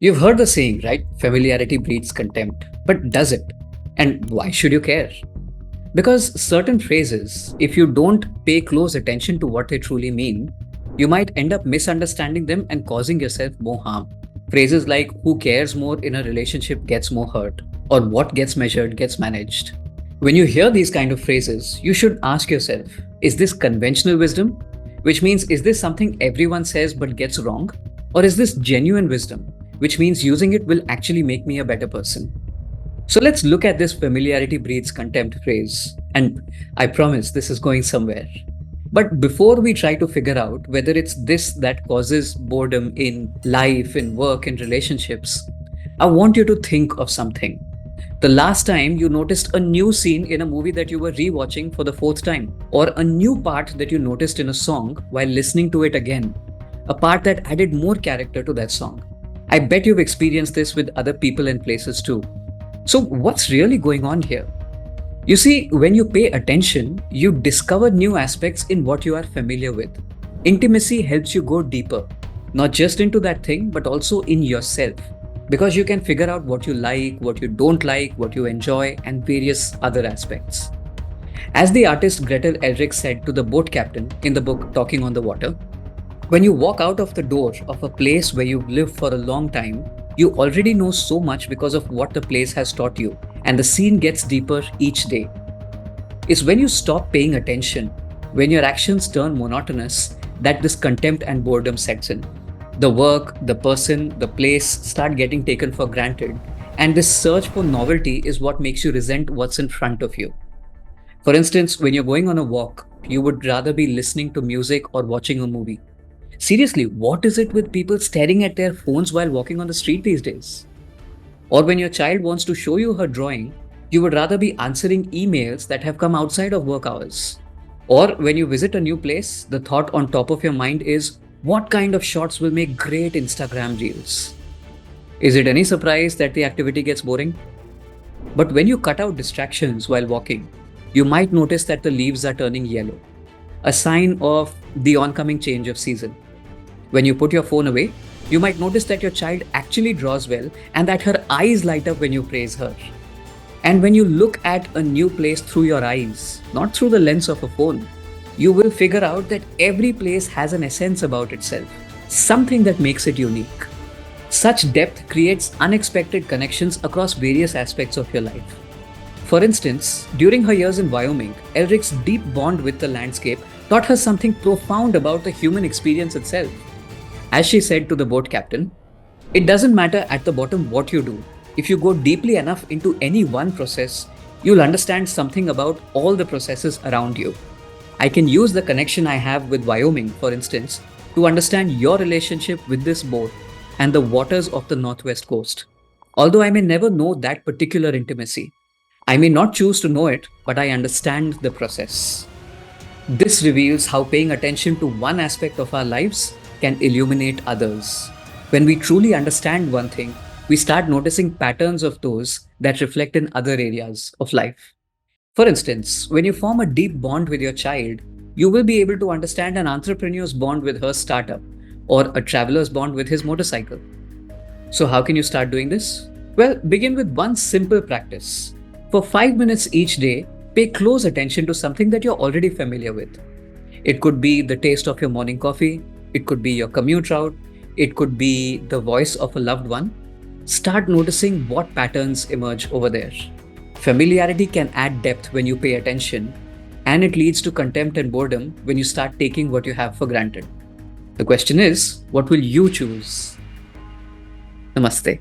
You've heard the saying, right? Familiarity breeds contempt. But does it? And why should you care? Because certain phrases, if you don't pay close attention to what they truly mean, you might end up misunderstanding them and causing yourself more harm. Phrases like who cares more in a relationship gets more hurt, or what gets measured gets managed. When you hear these kind of phrases, you should ask yourself, is this conventional wisdom? Which means, is this something everyone says but gets wrong? Or is this genuine wisdom? Which means using it will actually make me a better person. So let's look at this familiarity breeds contempt phrase. And I promise this is going somewhere. But before we try to figure out whether it's this that causes boredom in life, in work, in relationships, I want you to think of something. The last time you noticed a new scene in a movie that you were rewatching for the fourth time, or a new part that you noticed in a song while listening to it again, a part that added more character to that song. I bet you've experienced this with other people and places too. So, what's really going on here? You see, when you pay attention, you discover new aspects in what you are familiar with. Intimacy helps you go deeper, not just into that thing, but also in yourself. Because you can figure out what you like, what you don't like, what you enjoy, and various other aspects. As the artist Gretel Eldrick said to the boat captain in the book Talking on the Water, when you walk out of the door of a place where you've lived for a long time, you already know so much because of what the place has taught you, and the scene gets deeper each day. It's when you stop paying attention, when your actions turn monotonous, that this contempt and boredom sets in. The work, the person, the place start getting taken for granted, and this search for novelty is what makes you resent what's in front of you. For instance, when you're going on a walk, you would rather be listening to music or watching a movie. Seriously, what is it with people staring at their phones while walking on the street these days? Or when your child wants to show you her drawing, you would rather be answering emails that have come outside of work hours. Or when you visit a new place, the thought on top of your mind is, what kind of shots will make great Instagram reels? Is it any surprise that the activity gets boring? But when you cut out distractions while walking, you might notice that the leaves are turning yellow, a sign of the oncoming change of season. When you put your phone away, you might notice that your child actually draws well and that her eyes light up when you praise her. And when you look at a new place through your eyes, not through the lens of a phone, you will figure out that every place has an essence about itself, something that makes it unique. Such depth creates unexpected connections across various aspects of your life. For instance, during her years in Wyoming, Elric's deep bond with the landscape taught her something profound about the human experience itself. As she said to the boat captain, it doesn't matter at the bottom what you do. If you go deeply enough into any one process, you'll understand something about all the processes around you. I can use the connection I have with Wyoming, for instance, to understand your relationship with this boat and the waters of the Northwest coast. Although I may never know that particular intimacy, I may not choose to know it, but I understand the process. This reveals how paying attention to one aspect of our lives can illuminate others. When we truly understand one thing, we start noticing patterns of those that reflect in other areas of life. For instance, when you form a deep bond with your child, you will be able to understand an entrepreneur's bond with her startup or a traveler's bond with his motorcycle. So, how can you start doing this? Well, begin with one simple practice. For 5 minutes each day, pay close attention to something that you're already familiar with. It could be the taste of your morning coffee, it could be your commute route, it could be the voice of a loved one. Start noticing what patterns emerge over there. Familiarity can add depth when you pay attention, and it leads to contempt and boredom when you start taking what you have for granted. The question is, what will you choose? Namaste.